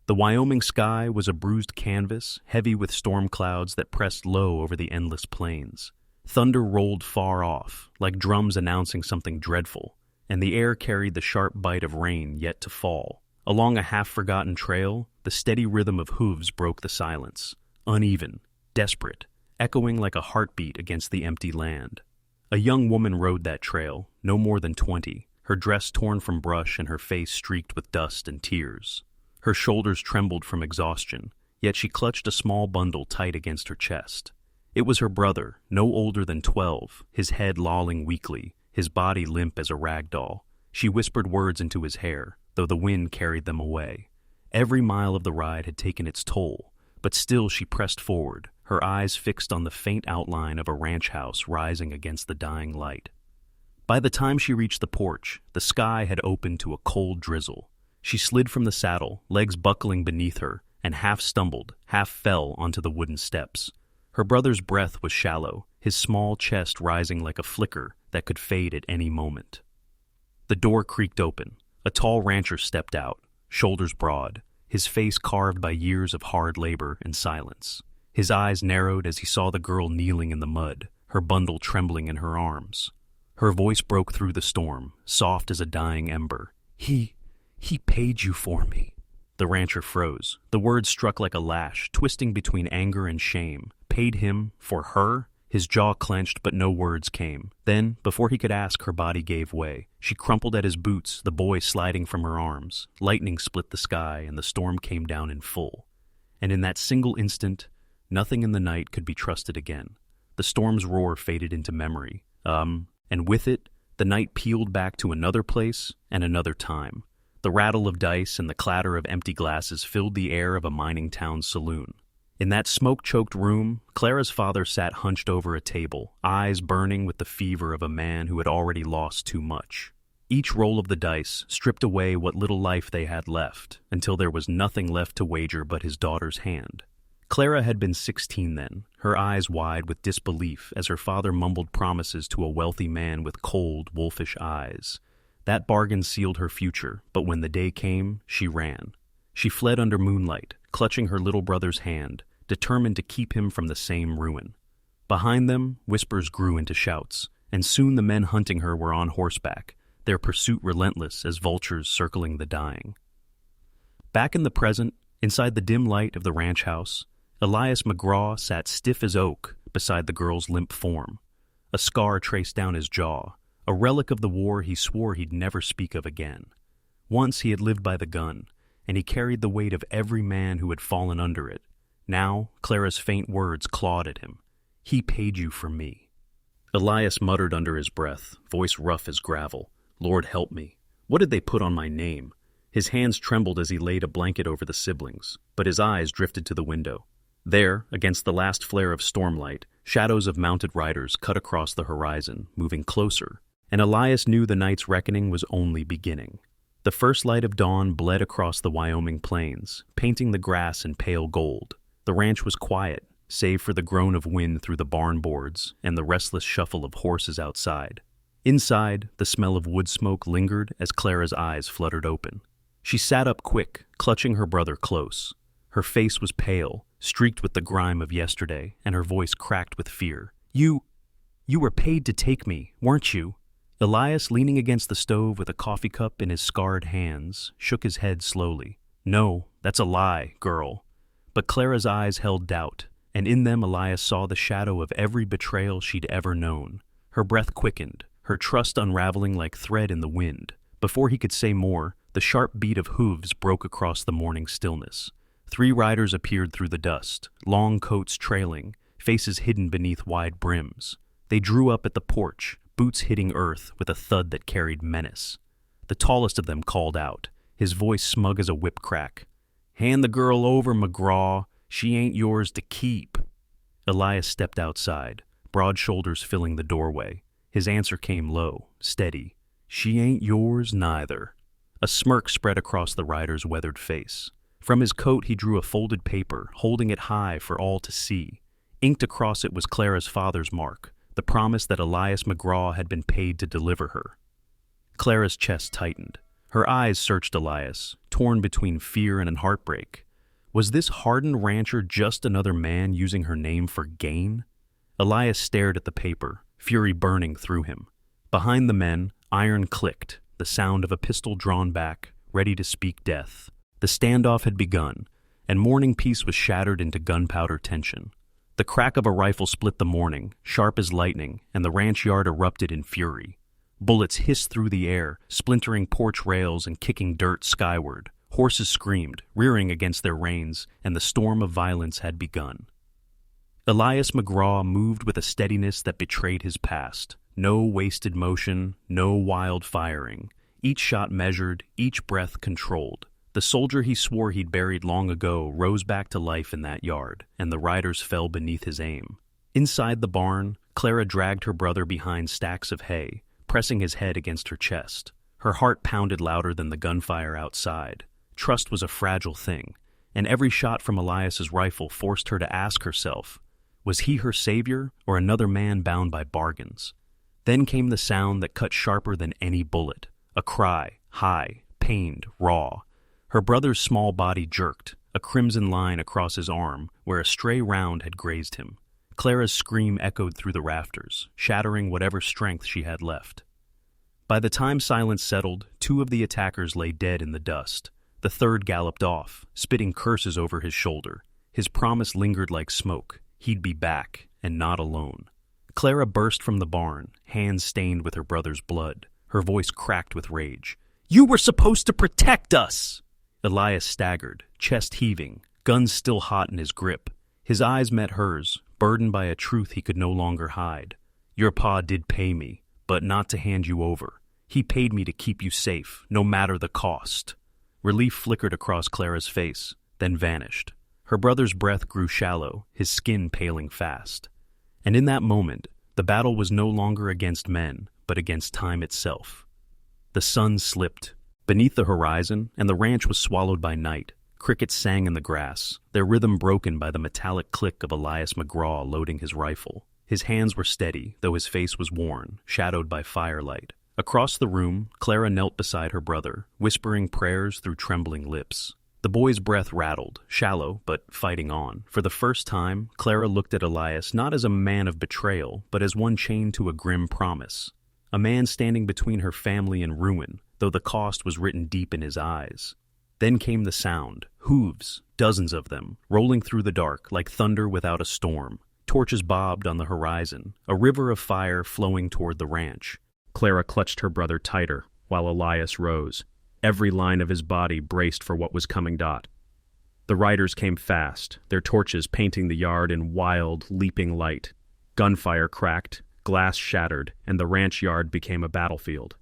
The Wyoming sky was a bruised canvas, heavy with storm clouds that pressed low over the endless plains. Thunder rolled far off, like drums announcing something dreadful, and the air carried the sharp bite of rain yet to fall. Along a half-forgotten trail, the steady rhythm of hooves broke the silence, uneven, desperate, echoing like a heartbeat against the empty land. A young woman rode that trail, no more than 20, her dress torn from brush and her face streaked with dust and tears. Her shoulders trembled from exhaustion, yet she clutched a small bundle tight against her chest. It was her brother, no older than 12, his head lolling weakly, his body limp as a rag doll. She whispered words into his hair, though the wind carried them away. Every mile of the ride had taken its toll, but still she pressed forward, her eyes fixed on the faint outline of a ranch house rising against the dying light. By the time she reached the porch, the sky had opened to a cold drizzle. She slid from the saddle, legs buckling beneath her, and half stumbled, half fell onto the wooden steps. Her brother's breath was shallow, his small chest rising like a flicker that could fade at any moment. The door creaked open. A tall rancher stepped out, shoulders broad, his face carved by years of hard labor and silence. His eyes narrowed as he saw the girl kneeling in the mud, her bundle trembling in her arms. Her voice broke through the storm, soft as a dying ember. He paid you for me." The rancher froze. The words struck like a lash, twisting between anger and shame. Paid him for her? His jaw clenched, but no words came. Then, before he could ask, her body gave way. She crumpled at his boots, the boy sliding from her arms. Lightning split the sky, and the storm came down in full. And in that single instant, nothing in the night could be trusted again. The storm's roar faded into memory. And with it, the night peeled back to another place and another time. The rattle of dice and the clatter of empty glasses filled the air of a mining town saloon. In that smoke-choked room, Clara's father sat hunched over a table, eyes burning with the fever of a man who had already lost too much. Each roll of the dice stripped away what little life they had left, until there was nothing left to wager but his daughter's hand. Clara had been 16 then, her eyes wide with disbelief as her father mumbled promises to a wealthy man with cold, wolfish eyes. That bargain sealed her future, but when the day came, she ran. She fled under moonlight, clutching her little brother's hand, determined to keep him from the same ruin. Behind them, whispers grew into shouts, and soon the men hunting her were on horseback, their pursuit relentless as vultures circling the dying. Back in the present, inside the dim light of the ranch house, Elias McGraw sat stiff as oak beside the girl's limp form. A scar traced down his jaw, a relic of the war he swore he'd never speak of again. Once he had lived by the gun, and he carried the weight of every man who had fallen under it. Now, Clara's faint words clawed at him. "He paid you for me." Elias muttered under his breath, voice rough as gravel. "Lord help me. What did they put on my name?" His hands trembled as he laid a blanket over the siblings, but his eyes drifted to the window. There, against the last flare of stormlight, shadows of mounted riders cut across the horizon, moving closer, and Elias knew the night's reckoning was only beginning. The first light of dawn bled across the Wyoming plains, painting the grass in pale gold. The ranch was quiet, save for the groan of wind through the barn boards and the restless shuffle of horses outside. Inside, the smell of wood smoke lingered as Clara's eyes fluttered open. She sat up quick, clutching her brother close. Her face was pale, streaked with the grime of yesterday, and her voice cracked with fear. You were paid to take me, weren't you?" Elias, leaning against the stove with a coffee cup in his scarred hands, shook his head slowly. "No, that's a lie, girl." But Clara's eyes held doubt, and in them Elias saw the shadow of every betrayal she'd ever known. Her breath quickened, her trust unraveling like thread in the wind. Before he could say more, the sharp beat of hooves broke across the morning stillness. 3 riders appeared through the dust, long coats trailing, faces hidden beneath wide brims. They drew up at the porch, boots hitting earth with a thud that carried menace. The tallest of them called out, his voice smug as a whip crack. "Hand the girl over, McGraw. She ain't yours to keep." Elias stepped outside, broad shoulders filling the doorway. His answer came low, steady. "She ain't yours neither." A smirk spread across the rider's weathered face. From his coat he drew a folded paper, holding it high for all to see. Inked across it was Clara's father's mark, the promise that Elias McGraw had been paid to deliver her. Clara's chest tightened. Her eyes searched Elias, torn between fear and heartbreak. Was this hardened rancher just another man using her name for gain? Elias stared at the paper, fury burning through him. Behind the men, iron clicked, the sound of a pistol drawn back, ready to speak death. The standoff had begun, and morning peace was shattered into gunpowder tension. The crack of a rifle split the morning, sharp as lightning, and the ranch yard erupted in fury. Bullets hissed through the air, splintering porch rails and kicking dirt skyward. Horses screamed, rearing against their reins, and the storm of violence had begun. Elias McGraw moved with a steadiness that betrayed his past. No wasted motion, no wild firing. Each shot measured, each breath controlled. The soldier he swore he'd buried long ago rose back to life in that yard, and the riders fell beneath his aim. Inside the barn, Clara dragged her brother behind stacks of hay, pressing his head against her chest. Her heart pounded louder than the gunfire outside. Trust was a fragile thing, and every shot from Elias's rifle forced her to ask herself, was he her savior or another man bound by bargains? Then came the sound that cut sharper than any bullet, a cry, high, pained, raw. Her brother's small body jerked, a crimson line across his arm where a stray round had grazed him. Clara's scream echoed through the rafters, shattering whatever strength she had left. By the time silence settled, 2 of the attackers lay dead in the dust. The third galloped off, spitting curses over his shoulder. His promise lingered like smoke. He'd be back, and not alone. Clara burst from the barn, hands stained with her brother's blood. Her voice cracked with rage. "You were supposed to protect us!" Elias staggered, chest heaving, guns still hot in his grip. His eyes met hers, burdened by a truth he could no longer hide. "Your pa did pay me, but not to hand you over. He paid me to keep you safe, no matter the cost." Relief flickered across Clara's face, then vanished. Her brother's breath grew shallow, his skin paling fast. And in that moment, the battle was no longer against men, but against time itself. The sun slipped beneath the horizon, and the ranch was swallowed by night. Crickets sang in the grass, their rhythm broken by the metallic click of Elias McGraw loading his rifle. His hands were steady, though his face was worn, shadowed by firelight. Across the room, Clara knelt beside her brother, whispering prayers through trembling lips. The boy's breath rattled, shallow, but fighting on. For the first time, Clara looked at Elias not as a man of betrayal, but as one chained to a grim promise. A man standing between her family and ruin, though the cost was written deep in his eyes. Then came the sound, hooves, dozens of them, rolling through the dark like thunder without a storm. Torches bobbed on the horizon, a river of fire flowing toward the ranch. Clara clutched her brother tighter, while Elias rose. Every line of his body braced for what was coming. The riders came fast, their torches painting the yard in wild, leaping light. Gunfire cracked, glass shattered, and the ranch yard became a battlefield.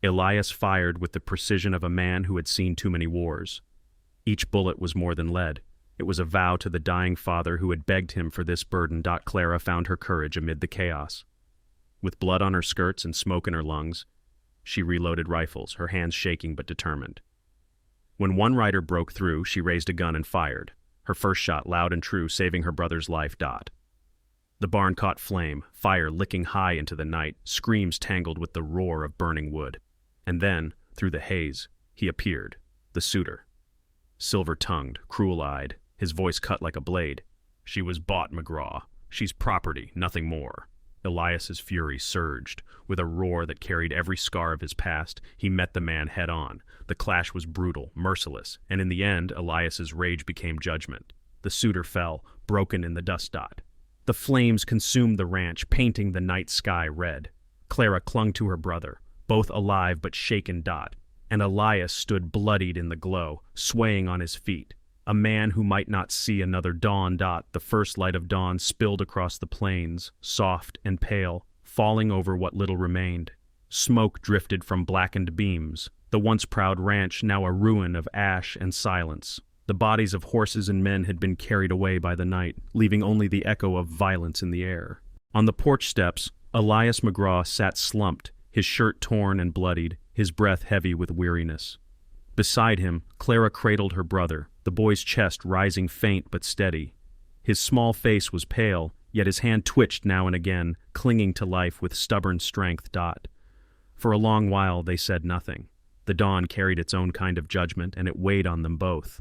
Elias fired with the precision of a man who had seen too many wars. Each bullet was more than lead. It was a vow to the dying father who had begged him for this burden. Clara found her courage amid the chaos. With blood on her skirts and smoke in her lungs, she reloaded rifles, her hands shaking but determined. When one rider broke through, she raised a gun and fired, her first shot loud and true, saving her brother's life. The barn caught flame, fire licking high into the night, screams tangled with the roar of burning wood. And then, through the haze, he appeared, the suitor. Silver-tongued, cruel-eyed, his voice cut like a blade. "She was bought, McGraw. She's property, nothing more." Elias's fury surged. With a roar that carried every scar of his past, he met the man head-on. The clash was brutal, merciless, and in the end, Elias's rage became judgment. The suitor fell, broken in the dust. The flames consumed the ranch, painting the night sky red. Clara clung to her brother, both alive but shaken. And Elias stood bloodied in the glow, swaying on his feet. A man who might not see another dawn. The first light of dawn spilled across the plains, soft and pale, falling over what little remained. Smoke drifted from blackened beams, the once proud ranch now a ruin of ash and silence. The bodies of horses and men had been carried away by the night, leaving only the echo of violence in the air. On the porch steps, Elias McGraw sat slumped, his shirt torn and bloodied, his breath heavy with weariness. Beside him, Clara cradled her brother, the boy's chest rising faint but steady. His small face was pale, yet his hand twitched now and again, clinging to life with stubborn strength. For a long while they said nothing. The dawn carried its own kind of judgment, and it weighed on them both.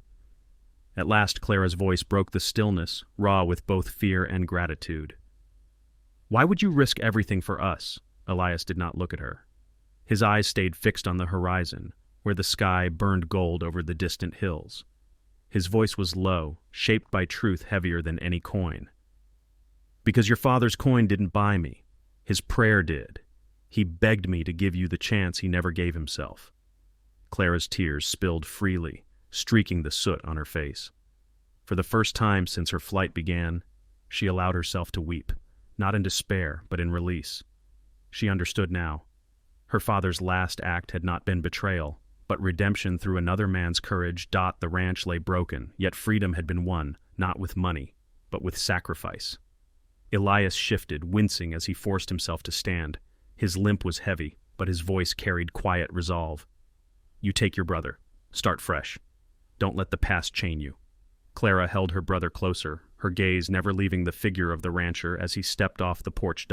At last Clara's voice broke the stillness, raw with both fear and gratitude. "Why would you risk everything for us?" Elias did not look at her. His eyes stayed fixed on the horizon, where the sky burned gold over the distant hills. His voice was low, shaped by truth heavier than any coin. "Because your father's coin didn't buy me. His prayer did. He begged me to give you the chance he never gave himself." Clara's tears spilled freely, streaking the soot on her face. For the first time since her flight began, she allowed herself to weep, not in despair, but in release. She understood now. Her father's last act had not been betrayal, but redemption through another man's courage. The ranch lay broken, yet freedom had been won, not with money, but with sacrifice. Elias shifted, wincing as he forced himself to stand. His limp was heavy, but his voice carried quiet resolve. "You take your brother. Start fresh. Don't let the past chain you." Clara held her brother closer, her gaze never leaving the figure of the rancher as he stepped off the porch.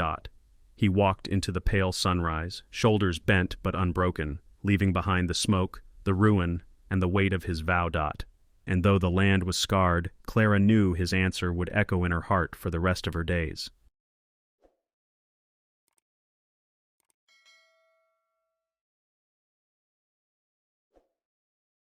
He walked into the pale sunrise, shoulders bent but unbroken, leaving behind the smoke, the ruin, and the weight of his vow. And though the land was scarred, Clara knew his answer would echo in her heart for the rest of her days.